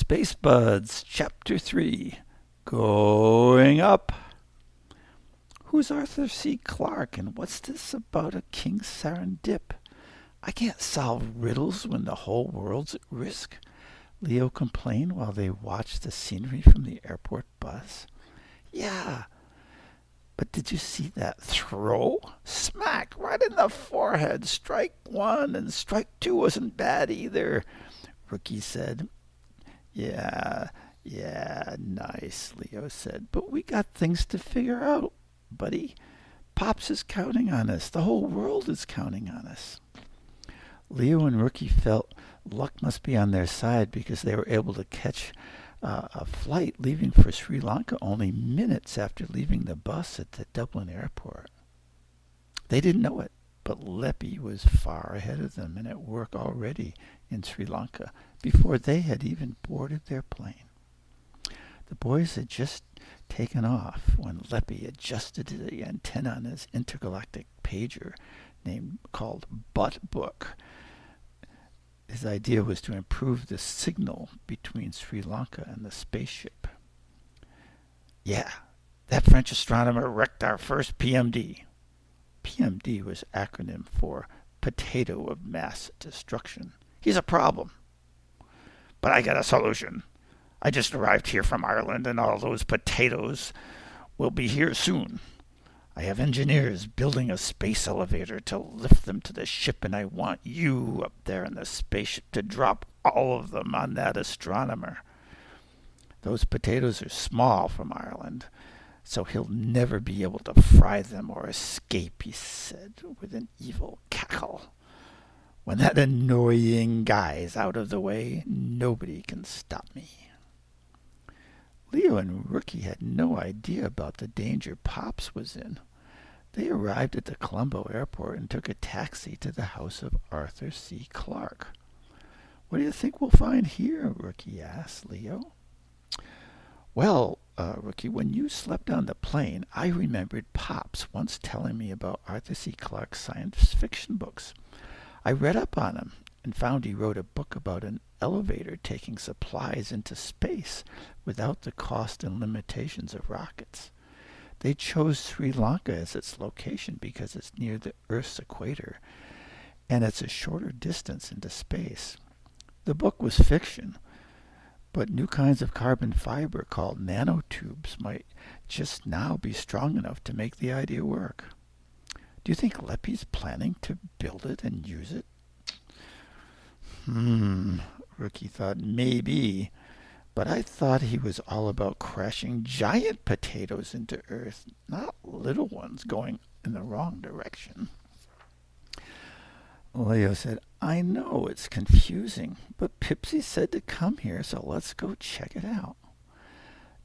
Spuds, Chapter 3, Going Up. Who's Arthur C. Clarke, and what's this about a King Serendip? I can't solve riddles when the whole world's at risk, Leo complained while they watched the scenery from the airport bus. Yeah, but did you see that throw? Smack right in the forehead. Strike one, and strike two wasn't bad either, Rookie said. Yeah, nice, Leo said. But we got things to figure out, buddy. Pops is counting on us. The whole world is counting on us. Leo and Rookie felt luck must be on their side because they were able to catch a flight leaving for Sri Lanka only minutes after leaving the bus at the Dublin airport. They didn't know it, but Leppy was far ahead of them and at work already in Sri Lanka before they had even boarded their plane. The boys had just taken off when Leppy adjusted the antenna on his intergalactic pager called Butt Book. His idea was to improve the signal between Sri Lanka and the spaceship. Yeah, that French astronomer wrecked our first PMD. PMD was acronym for Potato of Mass Destruction. He's a problem. But I got a solution. I just arrived here from Ireland, and all those potatoes will be here soon. I have engineers building a space elevator to lift them to the ship, and I want you up there in the spaceship to drop all of them on that astronomer. Those potatoes are small from Ireland, so he'll never be able to fry them or escape, he said with an evil cackle. When that annoying guy's out of the way, nobody can stop me. Leo and Rookie had no idea about the danger Pops was in. They arrived at the Colombo airport and took a taxi to the house of Arthur C. Clarke. What do you think we'll find here? Rookie asked Leo. Well, Rookie, when you slept on the plane, I remembered Pops once telling me about Arthur C. Clarke's science fiction books. I read up on him and found he wrote a book about an elevator taking supplies into space without the cost and limitations of rockets. They chose Sri Lanka as its location because it's near the Earth's equator and it's a shorter distance into space. The book was fiction, but new kinds of carbon fiber called nanotubes might just now be strong enough to make the idea work. Do you think Leppy's planning to build it and use it? Rookie thought, maybe. But I thought he was all about crashing giant potatoes into Earth, not little ones going in the wrong direction. Leo said, I know it's confusing, but Pipsy said to come here, so let's go check it out.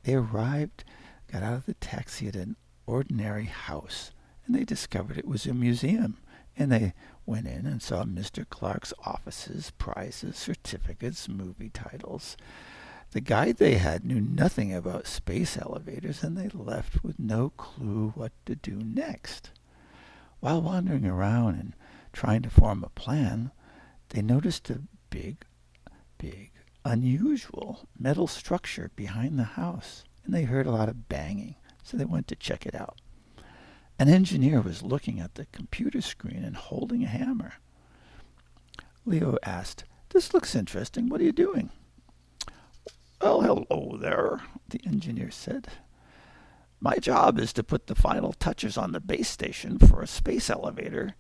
They arrived, got out of the taxi at an ordinary house, and they discovered it was a museum. And they went in and saw Mr. Clarke's offices, prizes, certificates, movie titles. The guide they had knew nothing about space elevators, and they left with no clue what to do next. While wandering around and trying to form a plan, they noticed a big, unusual metal structure behind the house, and they heard a lot of banging, so they went to check it out. An engineer was looking at the computer screen and holding a hammer. Leo asked, This looks interesting. What are you doing? Well, hello there, the engineer said. My job is to put the final touches on the base station for a space elevator,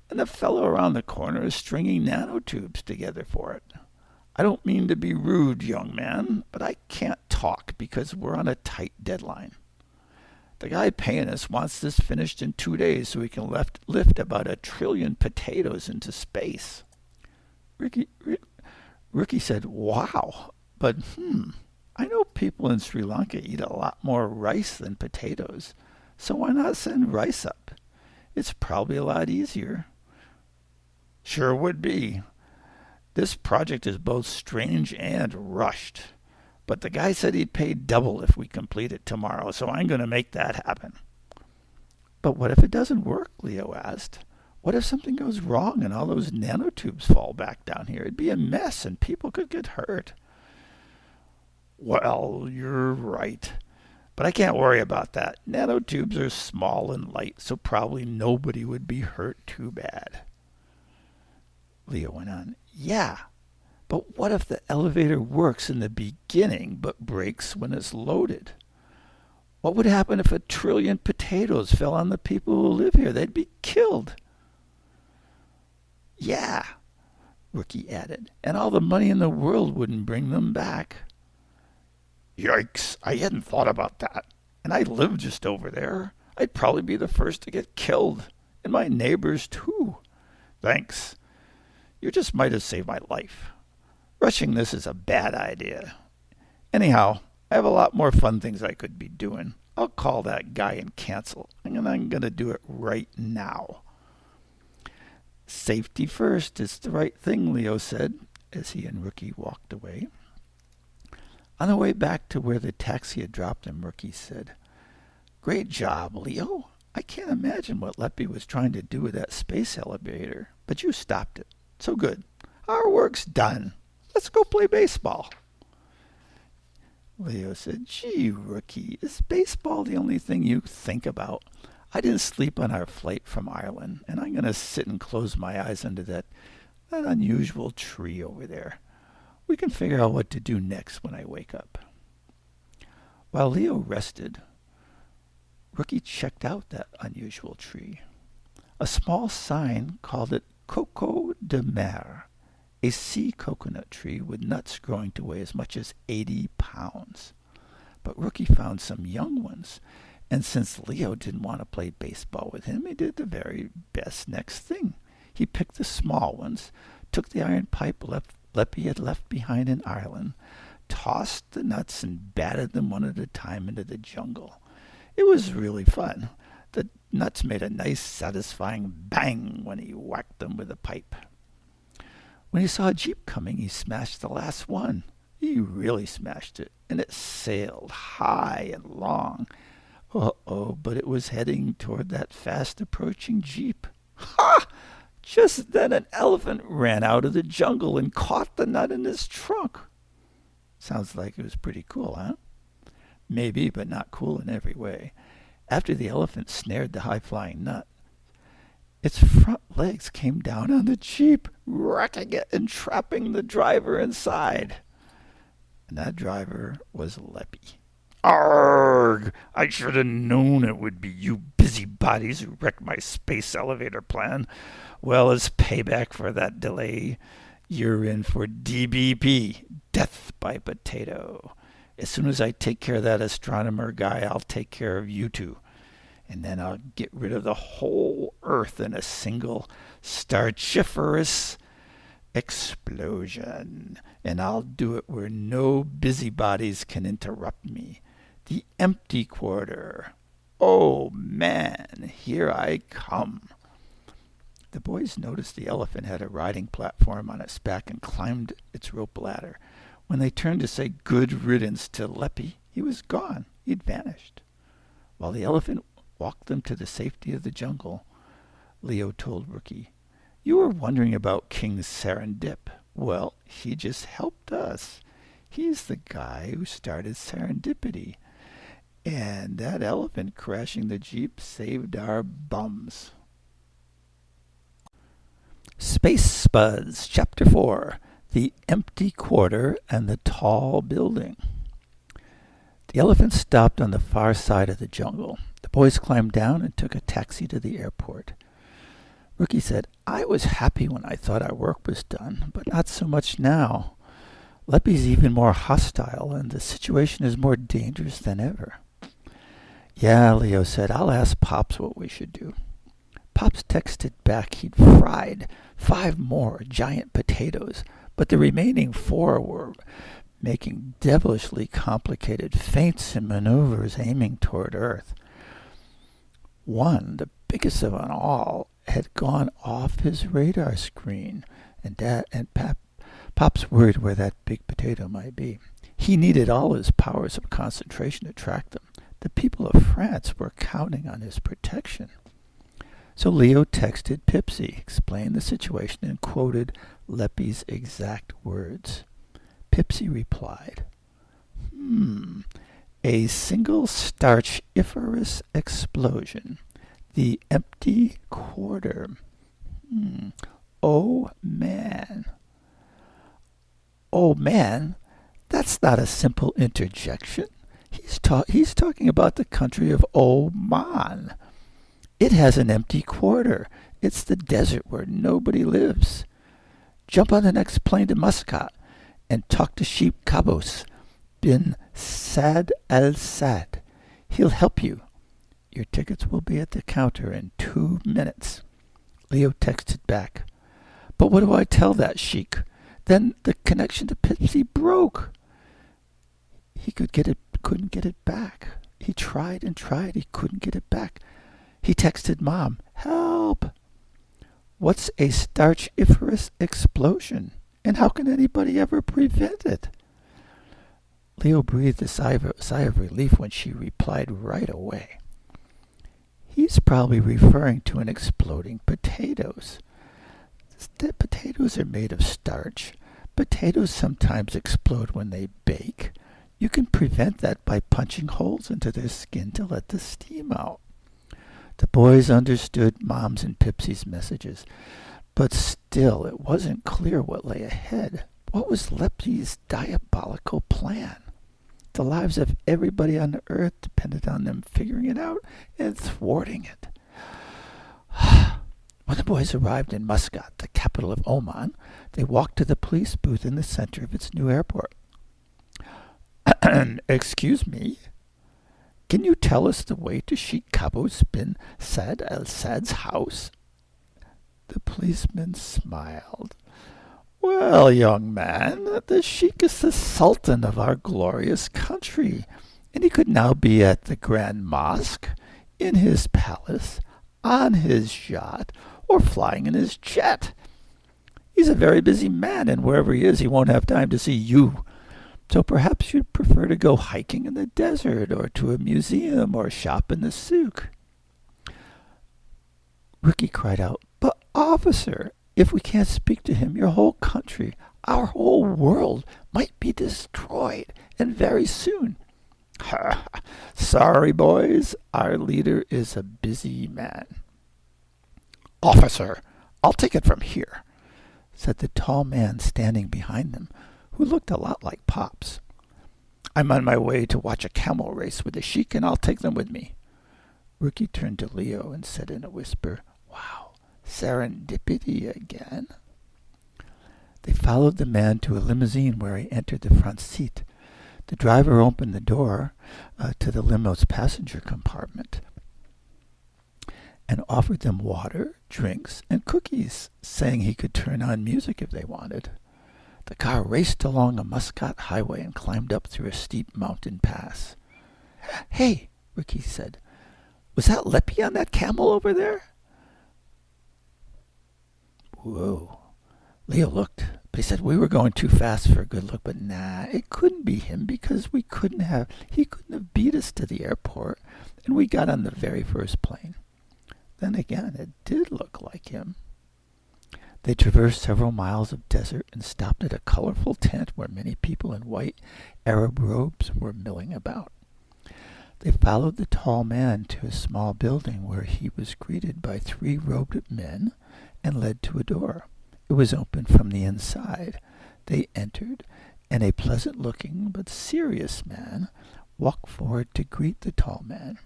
and the fellow around the corner is stringing nanotubes together for it. I don't mean to be rude, young man, but I can't talk because we're on a tight deadline. The guy paying us wants this finished in 2 days so we can lift about 1 trillion potatoes into space. Rookie said, wow, but I know people in Sri Lanka eat a lot more rice than potatoes, so why not send rice up? It's probably a lot easier. Sure would be. This project is both strange and rushed. But the guy said he'd pay double if we complete it tomorrow, so I'm going to make that happen. But what if it doesn't work? Leo asked. What if something goes wrong and all those nanotubes fall back down here? It'd be a mess and people could get hurt. Well, you're right. But I can't worry about that. Nanotubes are small and light, so probably nobody would be hurt too bad. Leo went on. Yeah, but what if the elevator works in the beginning but breaks when it's loaded? What would happen if 1,000,000,000,000 potatoes fell on the people who live here? They'd be killed. Yeah, Rookie added, and all the money in the world wouldn't bring them back. Yikes, I hadn't thought about that. And I live just over there. I'd probably be the first to get killed. And my neighbors, too. Thanks. You just might have saved my life. Rushing this is a bad idea. Anyhow, I have a lot more fun things I could be doing. I'll call that guy and cancel. And I'm going to do it right now. Safety first. It's the right thing, Leo said, as he and Rookie walked away. On the way back to where the taxi had dropped him, Rookie said, Great job, Leo. I can't imagine what Leppy was trying to do with that space elevator, but you stopped it. So good. Our work's done. Let's go play baseball. Leo said, Gee, Rookie, is baseball the only thing you think about? I didn't sleep on our flight from Ireland, and I'm going to sit and close my eyes under that unusual tree over there. We can figure out what to do next when I wake up. While Leo rested, Rookie checked out that unusual tree. A small sign called it Coco de Mer, a sea coconut tree with nuts growing to weigh as much as 80 pounds. But Rookie found some young ones, and since Leo didn't want to play baseball with him, he did the very best next thing. He picked the small ones, took the iron pipe Leppy had left behind in Ireland, tossed the nuts and batted them one at a time into the jungle. It was really fun. The nuts made a nice, satisfying bang when he whacked them with a pipe. When he saw a jeep coming, he smashed the last one. He really smashed it, and it sailed high and long. Uh-oh, but it was heading toward that fast-approaching jeep. Ha! Just then an elephant ran out of the jungle and caught the nut in his trunk. Sounds like it was pretty cool, huh? Maybe, but not cool in every way. After the elephant snared the high-flying nut, its front legs came down on the jeep, wrecking it and trapping the driver inside. And that driver was Leppy. Arrgh! I should have known it would be you busybodies who wrecked my space elevator plan. Well, as payback for that delay, you're in for DBP, death by potato. As soon as I take care of that astronomer guy, I'll take care of you two. And then I'll get rid of the whole Earth in a single starchiferous explosion. And I'll do it where no busybodies can interrupt me. The empty quarter. Oh, man, here I come. The boys noticed the elephant had a riding platform on its back and climbed its rope ladder. When they turned to say good riddance to Leppy, he was gone. He'd vanished. While the elephant walked them to the safety of the jungle, Leo told Rookie, You were wondering about King Serendip. Well, he just helped us. He's the guy who started serendipity. And that elephant crashing the jeep saved our bums. Space Spuds, Chapter 4, The Empty Quarter and the Tall Building. The elephant stopped on the far side of the jungle. The boys climbed down and took a taxi to the airport. Rookie said, I was happy when I thought our work was done, but not so much now. Leppy's even more hostile, and the situation is more dangerous than ever. Yeah, Leo said, I'll ask Pops what we should do. Pops texted back he'd fried 5 more giant potatoes, but the remaining 4 were making devilishly complicated feints and maneuvers aiming toward Earth. One, the biggest of them all, had gone off his radar screen, and Pop's worried where that big potato might be. He needed all his powers of concentration to track them. The people of France were counting on his protection. So Leo texted Pipsy, explained the situation, and quoted Leppy's exact words. Pipsy replied, A single starchiferous explosion. The empty quarter. Oh, man. Oh, man? That's not a simple interjection. He's talking about the country of Oman. It has an empty quarter. It's the desert where nobody lives. Jump on the next plane to Muscat and talk to Sheikh Qaboos bin Saad al-Saad. He'll help you. Your tickets will be at the counter in 2 minutes. Leo texted back. But what do I tell that Sheikh? Then the connection to Pipsy broke. He couldn't get it back. He tried and tried. He couldn't get it back. He texted Mom, "Help! What's a starchiferous explosion? And how can anybody ever prevent it?" Leo breathed a sigh of relief when she replied right away. He's probably referring to an exploding potatoes. The potatoes are made of starch. Potatoes sometimes explode when they bake. You can prevent that by punching holes into their skin to let the steam out. The boys understood Mom's and Pipsy's messages, but still it wasn't clear what lay ahead. What was Leppy's diabolical plan? The lives of everybody on the earth depended on them figuring it out and thwarting it. When the boys arrived in Muscat, the capital of Oman, they walked to the police booth in the center of its new airport. "Excuse me, can you tell us the way to Sheikh Qaboos bin Saad al-Saad's house?" The policeman smiled. "Well, young man, the Sheikh is the Sultan of our glorious country, and he could now be at the Grand Mosque, in his palace, on his yacht, or flying in his jet. He's a very busy man, and wherever he is, he won't have time to see you. So perhaps you'd prefer to go hiking in the desert, or to a museum, or shop in the souk." Ricky cried out, "But officer, if we can't speak to him, your whole country, our whole world might be destroyed, and very soon." "Sorry, boys, our leader is a busy man." "Officer, I'll take it from here," said the tall man standing behind them, who looked a lot like Pops. "I'm on my way to watch a camel race with the Sheikh, and I'll take them with me." Ricky turned to Leo and said in a whisper, "Wow, serendipity again." They followed the man to a limousine where he entered the front seat. The driver opened the door to the limo's passenger compartment and offered them water, drinks, and cookies, saying he could turn on music if they wanted. The car raced along a Muscat highway and climbed up through a steep mountain pass. "Hey," Ricky said, "was that Leppy on that camel over there?" Whoa. Leo looked, but he said, "We were going too fast for a good look, but nah, it couldn't be him because he couldn't have beat us to the airport, and we got on the very first plane." Then again, it did look like him. They traversed several miles of desert and stopped at a colorful tent where many people in white Arab robes were milling about. They followed the tall man to a small building where he was greeted by 3 robed men and led to a door. It was open from the inside. They entered, and a pleasant-looking but serious man walked forward to greet the tall man.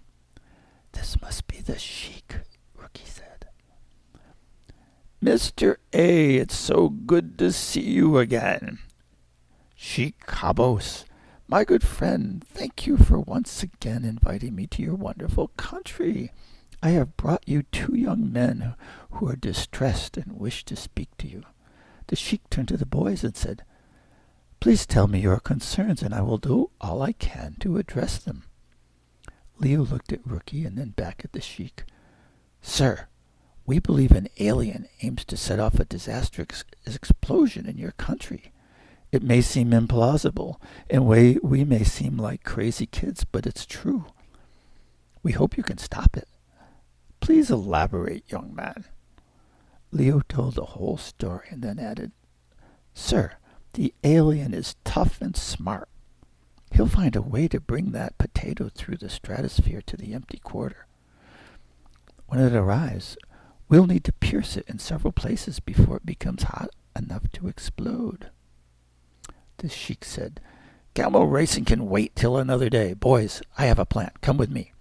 "This must be the Sheikh," Rookie said. "Mr. A, it's so good to see you again." "Sheikh Qaboos, my good friend, thank you for once again inviting me to your wonderful country. I have brought you 2 young men who are distressed and wish to speak to you." The Sheikh turned to the boys and said, "Please tell me your concerns, and I will do all I can to address them." Leo looked at Rookie and then back at the Sheikh. "Sir, we believe an alien aims to set off a disastrous explosion in your country. It may seem implausible, and we may seem like crazy kids, but it's true. We hope you can stop it. Please elaborate, young man." Leo told the whole story and then added, "Sir, the alien is tough and smart. He'll find a way to bring that potato through the stratosphere to the empty quarter. When it arrives, we'll need to pierce it in several places before it becomes hot enough to explode. The Sheikh said, Camel racing can wait till another day. Boys, I have a plan. Come with me.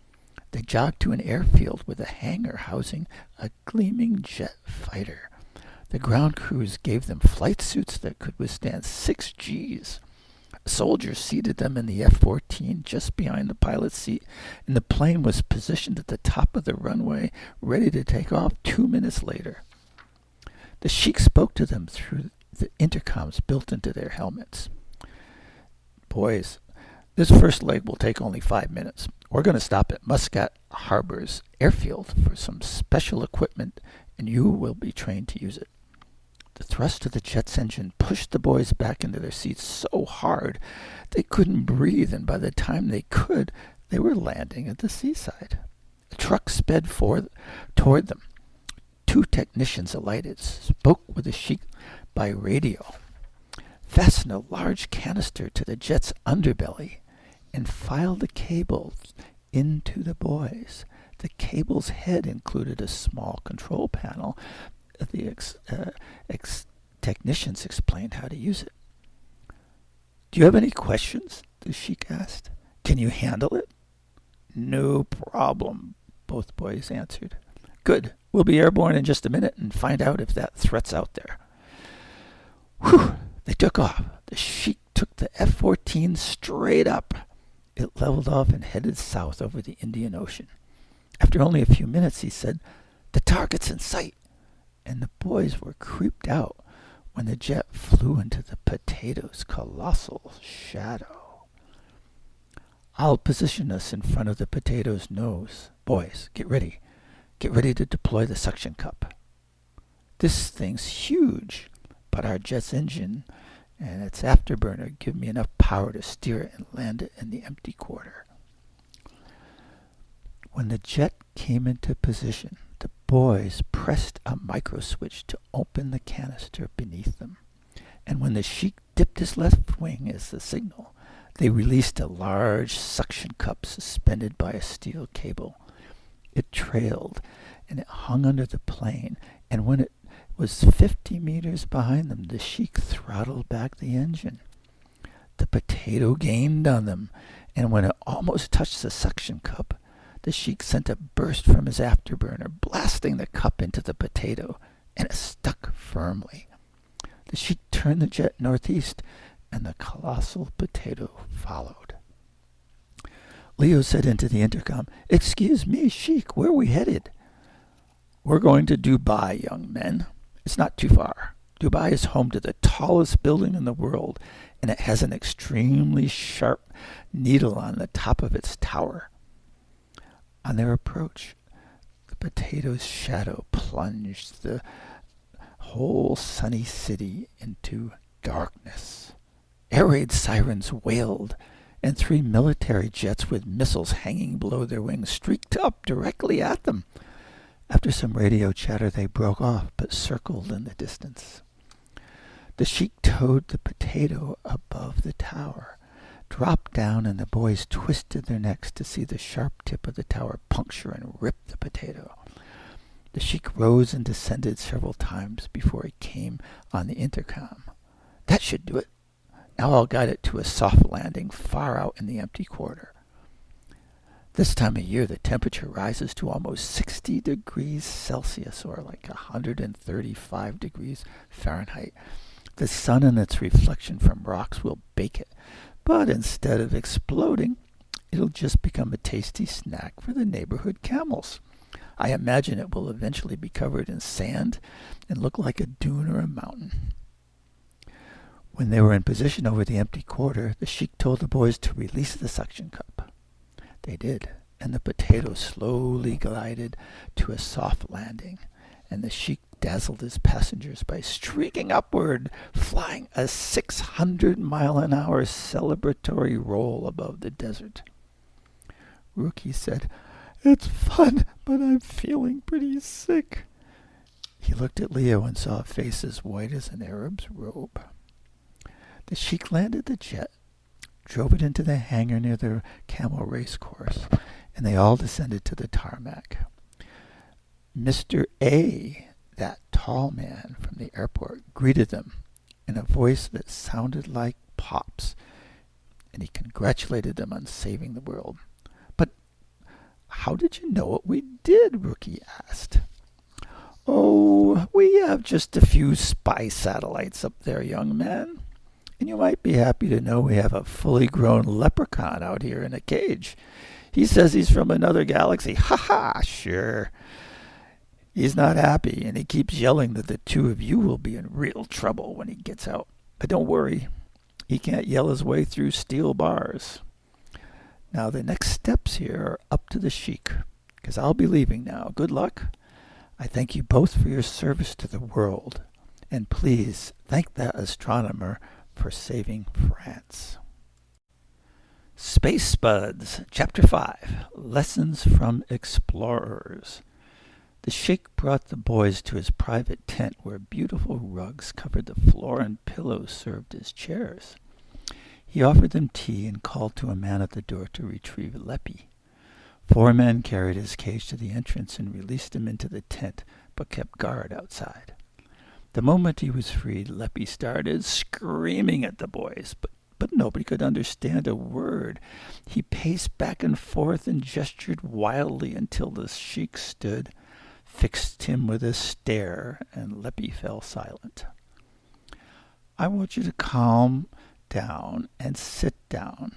They jogged to an airfield with a hangar housing a gleaming jet fighter. The ground crews gave them flight suits that could withstand 6 Gs. Soldiers seated them in the F-14 just behind the pilot's seat, and the plane was positioned at the top of the runway, ready to take off 2 minutes later. The Sheikh spoke to them through the intercoms built into their helmets. Boys, this first leg will take only 5 minutes. We're going to stop at Muscat Harbor's airfield for some special equipment, and you will be trained to use it. The thrust of the jet's engine pushed the boys back into their seats so hard they couldn't breathe, and by the time they could, they were landing at the seaside. A truck sped toward them. 2 technicians alighted, spoke with the Sheikh by radio, fastened a large canister to the jet's underbelly, and filed the cables into the boys. The cable's head included a small control panel. The technicians explained how to use it. Do you have any questions? The Sheikh asked. Can you handle it? No problem, both boys answered. Good. We'll be airborne in just a minute and find out if that threat's out there. Whew! They took off. The Sheikh took the F-14 straight up. It leveled off and headed south over the Indian Ocean. After only a few minutes, he said, The target's in sight. And the boys were creeped out when the jet flew into the potato's colossal shadow. I'll position us in front of the potato's nose. Boys, get ready. Get ready to deploy the suction cup. This thing's huge, but our jet's engine and its afterburner give me enough power to steer it and land it in the empty quarter. When the jet came into position, the boys pressed a micro switch to open the canister beneath them, and when the Sheikh dipped his left wing as the signal, they released a large suction cup suspended by a steel cable. It trailed, and it hung under the plane, and when it was 50 meters behind them, the Sheikh throttled back the engine. The potato gained on them, and when it almost touched the suction cup, the Sheikh sent a burst from his afterburner, blasting the cup into the potato, and it stuck firmly. The Sheikh turned the jet northeast, and the colossal potato followed. Leo said into the intercom, Excuse me, Sheikh, where are we headed? We're going to Dubai, young men. It's not too far. Dubai is home to the tallest building in the world, and it has an extremely sharp needle on the top of its tower. On their approach, the potato's shadow plunged the whole sunny city into darkness. Air raid sirens wailed, and 3 military jets with missiles hanging below their wings streaked up directly at them. After some radio chatter, they broke off, but circled in the distance. The Sheikh towed the potato above the tower, dropped down, and the boys twisted their necks to see the sharp tip of the tower puncture and rip the potato. The Sheikh rose and descended several times before he came on the intercom. That should do it. Now I'll guide it to a soft landing far out in the empty quarter. This time of year, the temperature rises to almost 60 degrees Celsius, or like 135 degrees Fahrenheit. The sun and its reflection from rocks will bake it, but instead of exploding, it'll just become a tasty snack for the neighborhood camels. I imagine it will eventually be covered in sand and look like a dune or a mountain. When they were in position over the empty quarter, the Sheikh told the boys to release the suction cup. They did, and the potato slowly glided to a soft landing, and the Sheikh dazzled his passengers by streaking upward, flying a 600-mile-an-hour celebratory roll above the desert. Rookie said, "It's fun, but I'm feeling pretty sick." He looked at Leo and saw a face as white as an Arab's robe. The Sheikh landed the jet, drove it into the hangar near the camel race course, and they all descended to the tarmac. Mr. A, that tall man from the airport, greeted them in a voice that sounded like Pop's, and he congratulated them on saving the world. "But how did you know what we did?" Rookie asked. "Oh, we have just a few spy satellites up there, young man. And you might be happy to know we have a fully grown leprechaun out here in a cage. He says he's from another galaxy. Ha ha, sure. He's not happy, and he keeps yelling that the two of you will be in real trouble when he gets out. But don't worry, he can't yell his way through steel bars. Now the next steps here are up to the Sheikh, because I'll be leaving now. Good luck. I thank you both for your service to the world, and please thank that astronomer for saving France." Space Spuds, Chapter 5, Lessons from Explorers. The Sheikh brought the boys to his private tent where beautiful rugs covered the floor and pillows served as chairs. He offered them tea and called to a man at the door to retrieve Leppy. 4 men carried his cage to the entrance and released him into the tent, but kept guard outside. The moment he was freed, Leppy started screaming at the boys, but nobody could understand a word. He paced back and forth and gestured wildly until the Sheikh stood, fixed him with a stare, and Leppy fell silent. "I want you to calm down and sit down.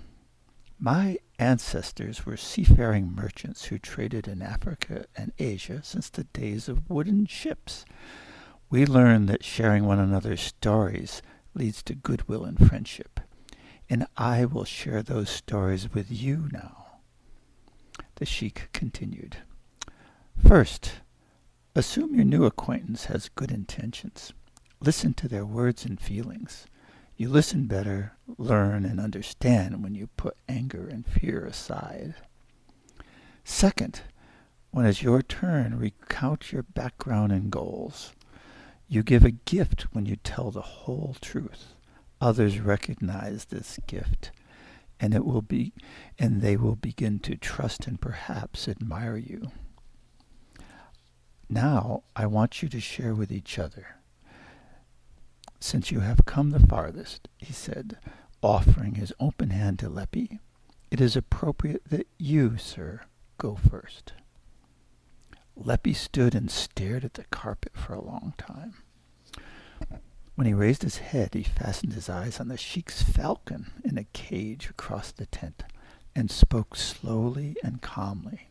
My ancestors were seafaring merchants who traded in Africa and Asia since the days of wooden ships. We learned that sharing one another's stories leads to goodwill and friendship, and I will share those stories with you now." The Sheikh continued. "First, assume your new acquaintance has good intentions. Listen to their words and feelings. You listen better, learn, and understand when you put anger and fear aside. Second, when it's your turn, recount your background and goals. You give a gift when you tell the whole truth. Others recognize this gift, and they will begin to trust and perhaps admire you. Now I want you to share with each other. Since you have come the farthest," he said, offering his open hand to Leppy, "it is appropriate that you, sir, go first." Leppy stood and stared at the carpet for a long time. When he raised his head, he fastened his eyes on the Sheikh's falcon in a cage across the tent and spoke slowly and calmly.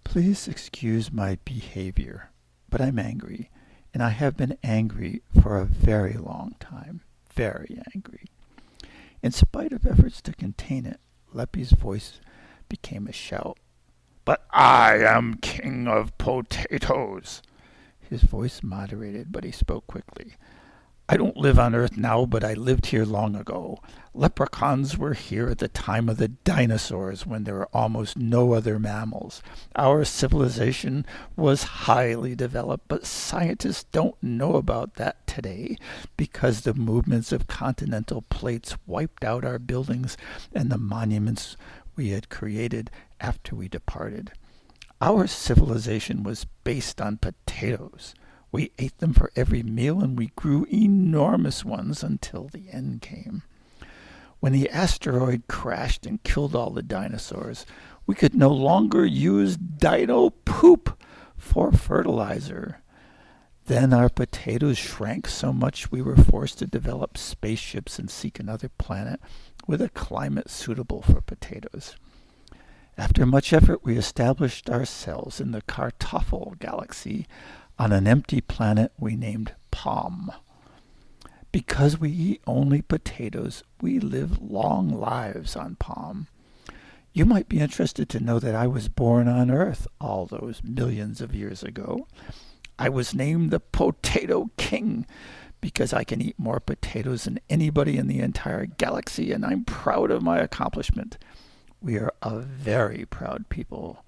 "Please excuse my behavior, but I'm angry, and I have been angry for a very long time, very angry." In spite of efforts to contain it, Leppy's voice became a shout. "But I am king of potatoes." His voice moderated, but he spoke quickly. "I don't live on Earth now, but I lived here long ago. Leprechauns were here at the time of the dinosaurs when there were almost no other mammals. Our civilization was highly developed, but scientists don't know about that today because the movements of continental plates wiped out our buildings and the monuments we had created after we departed. Our civilization was based on potatoes. We ate them for every meal, and we grew enormous ones until the end came. When the asteroid crashed and killed all the dinosaurs, we could no longer use dino poop for fertilizer. Then our potatoes shrank so much we were forced to develop spaceships and seek another planet with a climate suitable for potatoes. After much effort, we established ourselves in the Kartoffel galaxy on an empty planet we named Palm. Because we eat only potatoes, we live long lives on Palm. You might be interested to know that I was born on Earth all those millions of years ago. I was named the Potato King because I can eat more potatoes than anybody in the entire galaxy, and I'm proud of my accomplishment. We are a very proud people,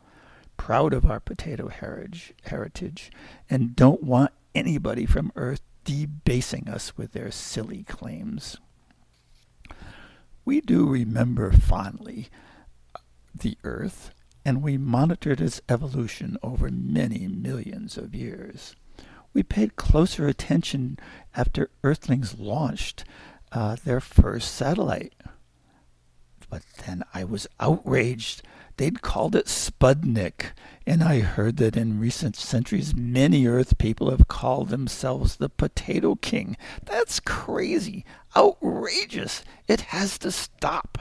proud of our potato heritage, and don't want anybody from Earth debasing us with their silly claims. We do remember fondly the Earth, and we monitored its evolution over many millions of years. We paid closer attention after Earthlings launched their first satellite. But then I was outraged. They'd called it Sputnik, and I heard that in recent centuries many Earth people have called themselves the Potato King. That's crazy, outrageous. It has to stop.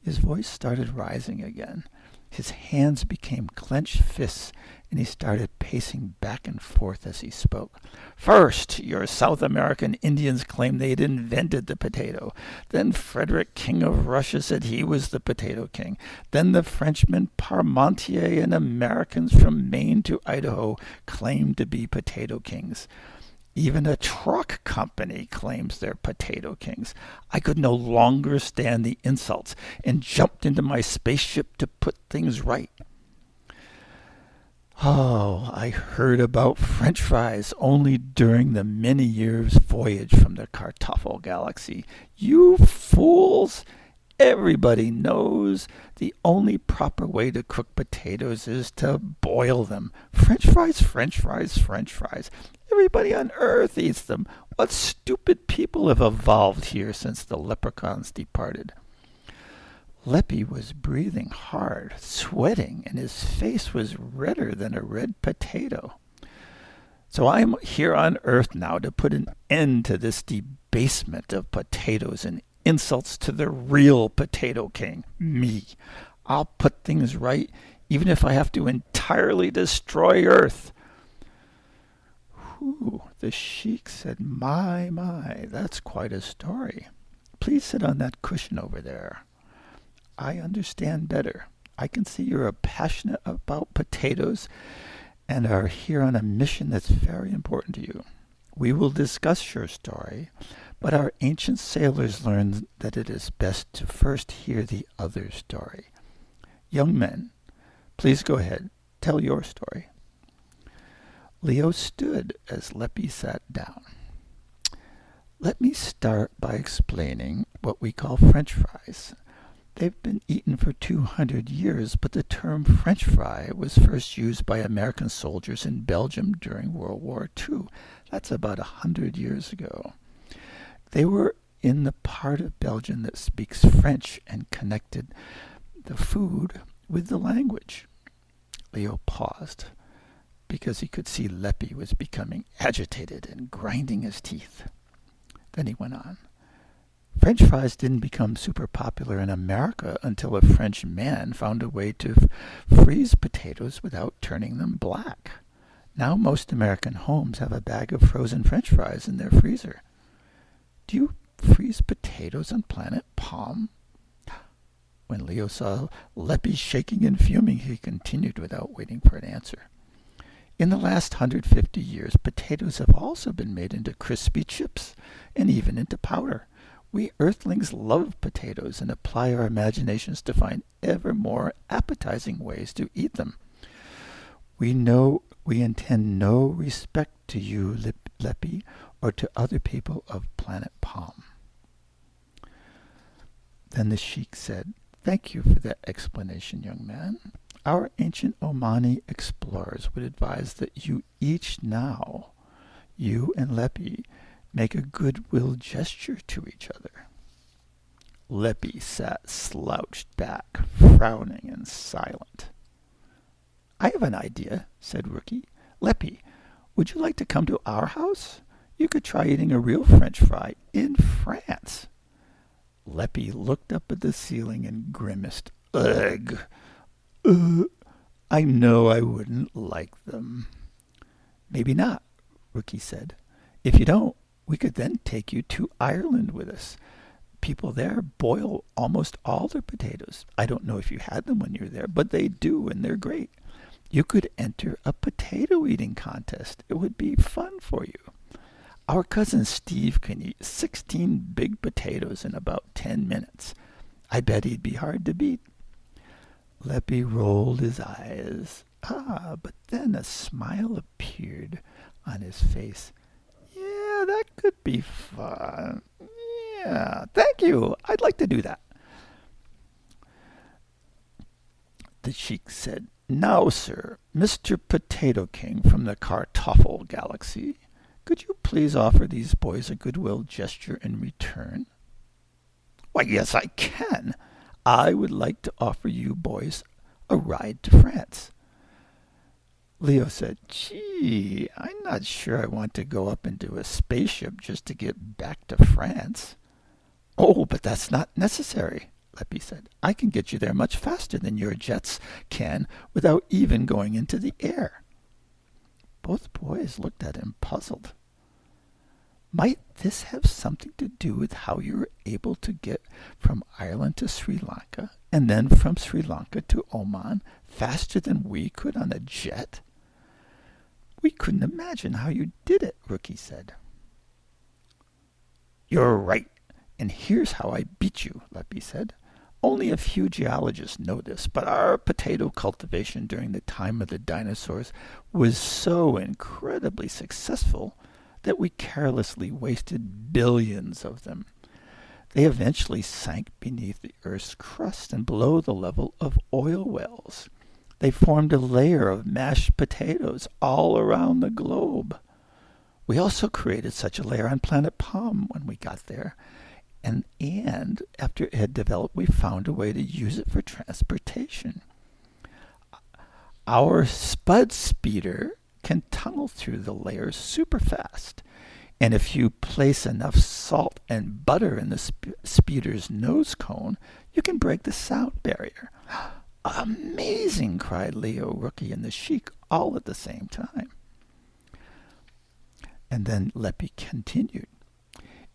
His voice started rising again. His hands became clenched fists, and he started pacing back and forth as he spoke. First, your South American Indians claimed they'd invented the potato. Then Frederick, King of Russia, said he was the potato king. Then the Frenchman Parmentier and Americans from Maine to Idaho claimed to be potato kings. Even a truck company claims they're potato kings. I could no longer stand the insults and jumped into my spaceship to put things right. Oh, I heard about French fries only during the many years voyage from the Kartoffel Galaxy. You fools! Everybody knows the only proper way to cook potatoes is to boil them. French fries, French fries, French fries. Everybody on Earth eats them. What stupid people have evolved here since the leprechauns departed. Leppy was breathing hard, sweating, and his face was redder than a red potato. So I'm here on Earth now to put an end to this debasement of potatoes and insults to the real Potato King, me. I'll put things right, even if I have to entirely destroy Earth. Whew, the Sheikh said, my, that's quite a story. Please sit on that cushion over there. I understand better. I can see you're passionate about potatoes and are here on a mission that's very important to you. We will discuss your story, but our ancient sailors learned that it is best to first hear the other story. Young men, please go ahead. Tell your story. Leo stood as Leppy sat down. Let me start by explaining what we call French fries. They've been eaten for 200 years, but the term French fry was first used by American soldiers in Belgium during World War II. That's about 100 years ago. They were in the part of Belgium that speaks French and connected the food with the language. Leo paused because he could see Leppy was becoming agitated and grinding his teeth. Then he went on. French fries didn't become super popular in America until a French man found a way to freeze potatoes without turning them black. Now most American homes have a bag of frozen French fries in their freezer. Do you freeze potatoes on planet Palm? When Leo saw Leppy shaking and fuming, he continued without waiting for an answer. In the last 150 years, potatoes have also been made into crispy chips and even into powder. We Earthlings love potatoes and apply our imaginations to find ever more appetizing ways to eat them. We intend no respect to you, Leppy, or to other people of planet Palm. Then the Sheikh said, Thank you for that explanation, young man. Our ancient Omani explorers would advise that you each now, you and Leppy, make a goodwill gesture to each other. Leppy sat slouched back, frowning and silent. I have an idea, said Rookie. Leppy, would you like to come to our house? You could try eating a real French fry in France. Leppy looked up at the ceiling and grimaced. Ugh! I know I wouldn't like them. Maybe not, Rookie said. If you don't, we could then take you to Ireland with us. People there boil almost all their potatoes. I don't know if you had them when you were there, but they do, and they're great. You could enter a potato eating contest. It would be fun for you. Our cousin Steve can eat 16 big potatoes in about 10 minutes. I bet he'd be hard to beat. Leppy rolled his eyes. But then a smile appeared on his face. Yeah, that could be fun. Yeah, thank you. I'd like to do that. The Sheikh said, "Now, sir, Mr. Potato King from the Kartoffel Galaxy, could you please offer these boys a goodwill gesture in return?" "Why, yes, I can. I would like to offer you boys a ride to France." Leo said, "Gee, I'm not sure I want to go up into a spaceship just to get back to France." "Oh, but that's not necessary," Leppy said. "I can get you there much faster than your jets can without even going into the air." Both boys looked at him, puzzled. Might this have something to do with how you were able to get from Ireland to Sri Lanka and then from Sri Lanka to Oman faster than we could on a jet? "We couldn't imagine how you did it," Rookie said. "You're right, and here's how I beat you," Leppy said. "Only a few geologists know this, but our potato cultivation during the time of the dinosaurs was so incredibly successful that we carelessly wasted billions of them. They eventually sank beneath the Earth's crust and below the level of oil wells. They formed a layer of mashed potatoes all around the globe. We also created such a layer on planet Palm when we got there, and after it had developed, we found a way to use it for transportation. Our Spuds speeder can tunnel through the layers super fast, and if you place enough salt and butter in the speeder's nose cone, you can break the sound barrier." "Amazing!" cried Leo, Rookie, and the Sheik all at the same time. And then Leppy continued,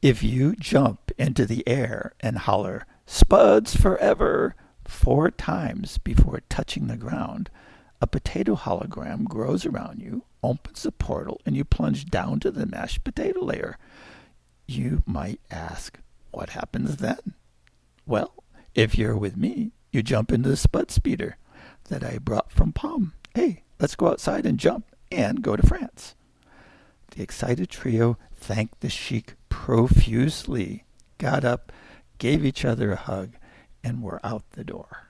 "If you jump into the air and holler, 'Spuds forever,' 4 times before touching the ground, a potato hologram grows around you, opens a portal, and you plunge down to the mashed potato layer." You might ask, what happens then? Well, if you're with me, you jump into the Spud speeder that I brought from Palm. Hey, let's go outside and jump and go to France. The excited trio thanked the Sheik profusely, got up, gave each other a hug, and were out the door.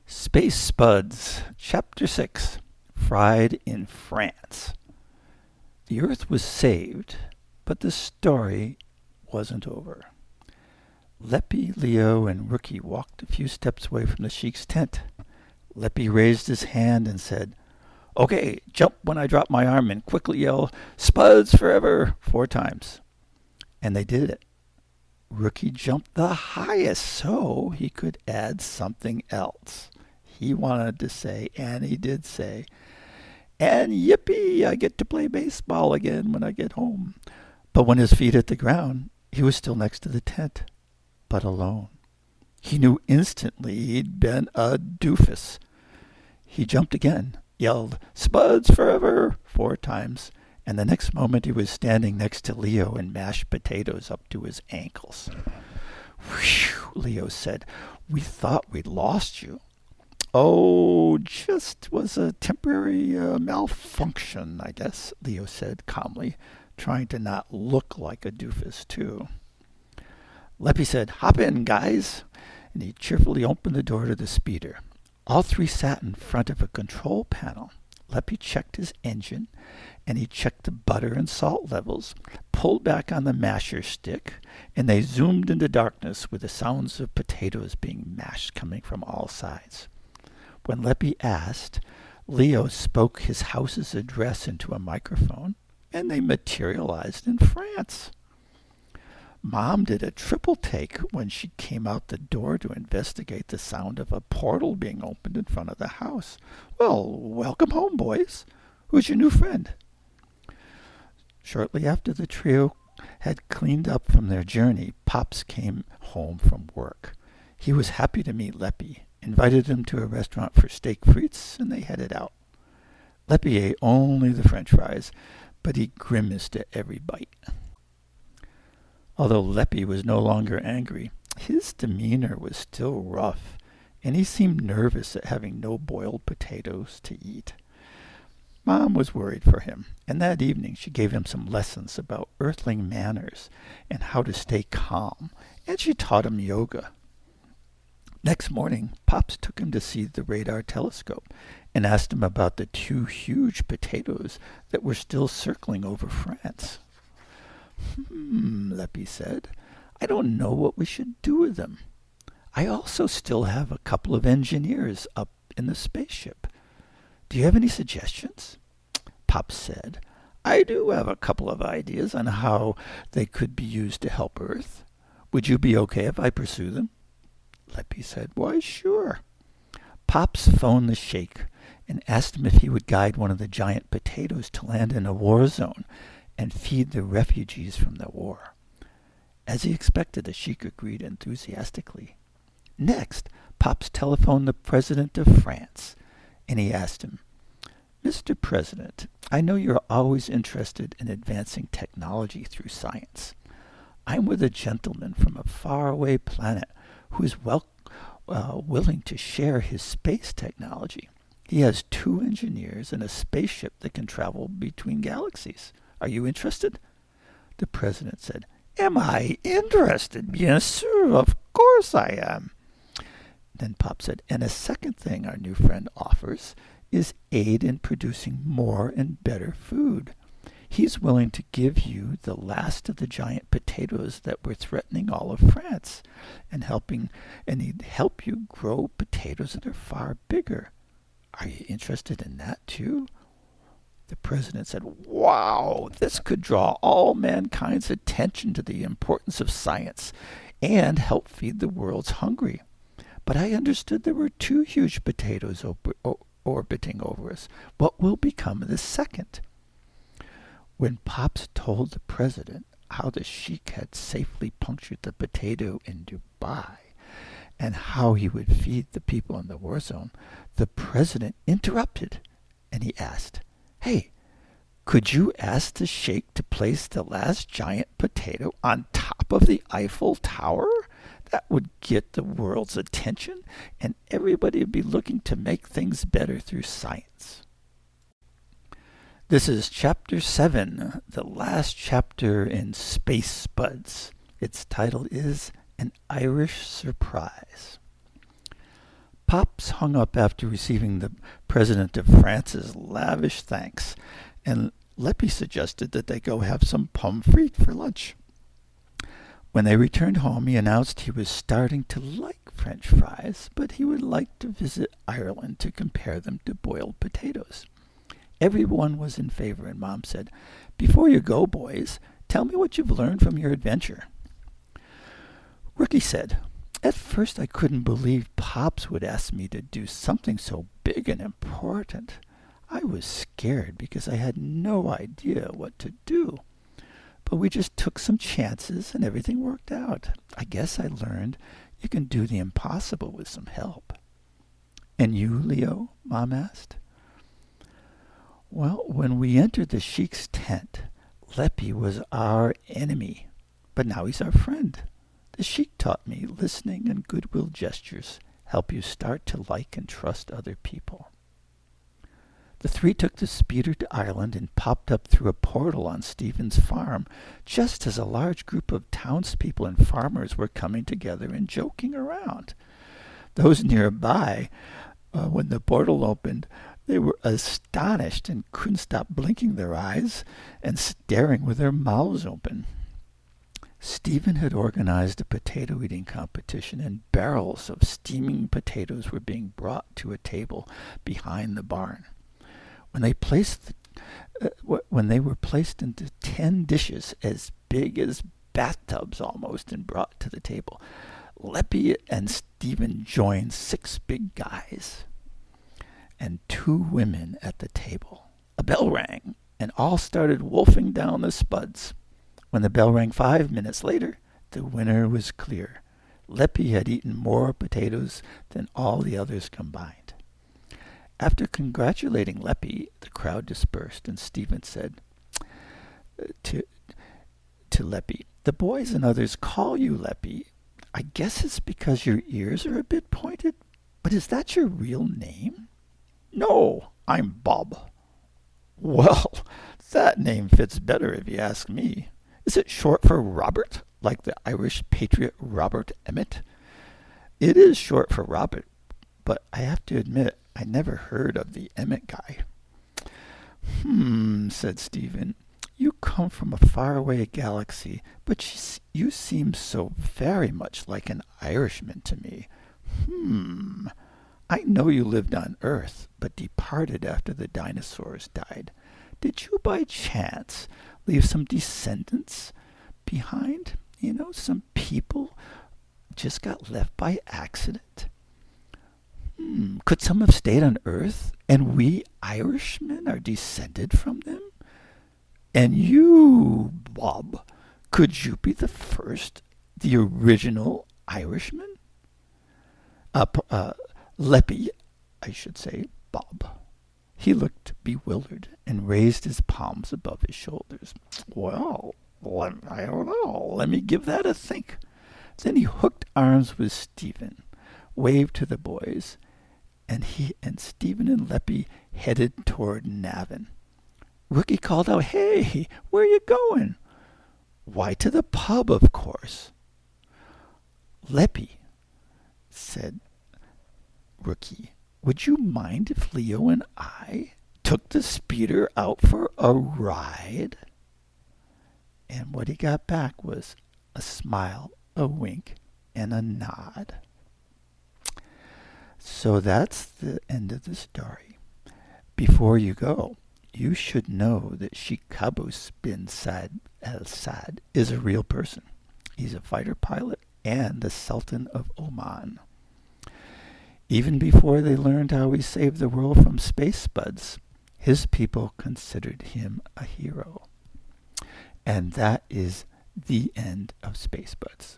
Space Spuds, Chapter 6, Fried in France. The Earth was saved, but the story wasn't over. Leppy, Leo, and Rookie walked a few steps away from the Sheik's tent. Leppy raised his hand and said, "Okay, jump when I drop my arm and quickly yell, 'Spuds forever,' 4 times. And they did it. Rookie jumped the highest so he could add something else. He wanted to say, and he did say, "And yippee, I get to play baseball again when I get home." But when his feet hit the ground, he was still next to the tent, but alone. He knew instantly he'd been a doofus. He jumped again, yelled, "Spuds forever," 4 times, and the next moment he was standing next to Leo and mashed potatoes up to his ankles. "Whew," Leo said. "We thought we'd lost you." "Oh, just was a temporary malfunction, I guess," Leo said calmly, trying to not look like a doofus, too. Leppy said, "Hop in, guys," and he cheerfully opened the door to the speeder. All 3 sat in front of a control panel. Leppy checked his engine, and he checked the butter and salt levels, pulled back on the masher stick, and they zoomed into darkness with the sounds of potatoes being mashed coming from all sides. When Leppy asked, Leo spoke his house's address into a microphone, and they materialized in France. Mom did a triple take when she came out the door to investigate the sound of a portal being opened in front of the house. "Well, welcome home, boys. Who's your new friend?" Shortly after the trio had cleaned up from their journey, Pops came home from work. He was happy to meet Leppy, invited him to a restaurant for steak frites, and they headed out. Leppy ate only the French fries, but he grimaced at every bite. Although Leppy was no longer angry, his demeanor was still rough, and he seemed nervous at having no boiled potatoes to eat. Mom was worried for him, and that evening she gave him some lessons about earthling manners and how to stay calm, and she taught him yoga. Next morning, Pops took him to see the radar telescope and asked him about the 2 huge potatoes that were still circling over France. Leppy said, I don't know what we should do with them. I also still have a couple of engineers up in the spaceship. Do you have any suggestions? Pops said, I do have a couple of ideas on how they could be used to help Earth. Would you be okay if I pursue them? Leppy said, why, sure. Pops phoned the Sheikh and asked him if he would guide one of the giant potatoes to land in a war zone and feed the refugees from the war. As he expected, the Sheikh agreed enthusiastically. Next, Pops telephoned the President of France, and he asked him, Mr. President, I know you're always interested in advancing technology through science. I'm with a gentleman from a faraway planet who is willing to share his space technology. He has 2 engineers and a spaceship that can travel between galaxies. Are you interested? The President said, Am I interested? Bien sûr, of course I am. Then Pop said, and a second thing our new friend offers is aid in producing more and better food. He's willing to give you the last of the giant potatoes that were threatening all of France, and he'd help you grow potatoes that are far bigger. Are you interested in that too? The President said, Wow, this could draw all mankind's attention to the importance of science and help feed the world's hungry. But I understood there were 2 huge potatoes orbiting over us. What will become of the second? When Pops told the President how the Sheikh had safely punctured the potato in Dubai and how he would feed the people in the war zone, the President interrupted and he asked, Hey, could you ask the Sheikh to place the last giant potato on top of the Eiffel Tower? That would get the world's attention and everybody would be looking to make things better through science. This is Chapter 7, the last chapter in Space Spuds. Its title is An Irish Surprise. Pops hung up after receiving the President of France's lavish thanks, and Leppy suggested that they go have some pommes frites for lunch. When they returned home, he announced he was starting to like French fries, but he would like to visit Ireland to compare them to boiled potatoes. Everyone was in favor, and Mom said, Before you go, boys, tell me what you've learned from your adventure. Rookie said, At first I couldn't believe Pops would ask me to do something so big and important. I was scared because I had no idea what to do. But we just took some chances and everything worked out. I guess I learned you can do the impossible with some help. And you, Leo? Mom asked. Well, when we entered the Sheikh's tent, Leppy was our enemy, but now he's our friend. The Sheikh taught me listening and goodwill gestures help you start to like and trust other people. The 3 took the speeder to Ireland and popped up through a portal on Stephen's farm, just as a large group of townspeople and farmers were coming together and joking around. Those nearby, when the portal opened, they were astonished and couldn't stop blinking their eyes and staring with their mouths open. Stephen had organized a potato-eating competition, and barrels of steaming potatoes were being brought to a table behind the barn. When they were placed into 10 dishes as big as bathtubs almost and brought to the table, Leppy and Stephen joined 6 big guys and 2 women at the table. A bell rang, and all started wolfing down the Spuds. When the bell rang 5 minutes later, the winner was clear. Leppy had eaten more potatoes than all the others combined. After congratulating Leppy, the crowd dispersed, and Stephen said to Leppy, "The boys and others call you Leppy. I guess it's because your ears are a bit pointed, but is that your real name?" "No, I'm Bob." Well, that name fits better if you ask me. Is it short for Robert, like the Irish patriot Robert Emmet? It is short for Robert, but I have to admit I never heard of the Emmet guy. Said Stephen. You come from a faraway galaxy, but you seem so very much like an Irishman to me. I know you lived on Earth, but departed after the dinosaurs died. Did you by chance leave some descendants behind? You know, some people just got left by accident? Could some have stayed on Earth, and we Irishmen are descended from them? And you, Bob, could you be the first, the original Irishman? Leppy, I should say, Bob. He looked bewildered and raised his palms above his shoulders. Well, I don't know. Let me give that a think. Then he hooked arms with Stephen, waved to the boys, and he and Stephen and Leppy headed toward Navan. Rookie called out, "Hey, where are you going?" "Why, to the pub, of course." "Leppy," said Rookie, "would you mind if Leo and I took the speeder out for a ride?" And what he got back was a smile, a wink, and a nod. So that's the end of the story. Before you go, you should know that Sheikh Qaboos bin Saad al-Saad is a real person. He's a fighter pilot and the Sultan of Oman. Even before they learned how he saved the world from space spuds, his people considered him a hero. And that is the end of Space Buds.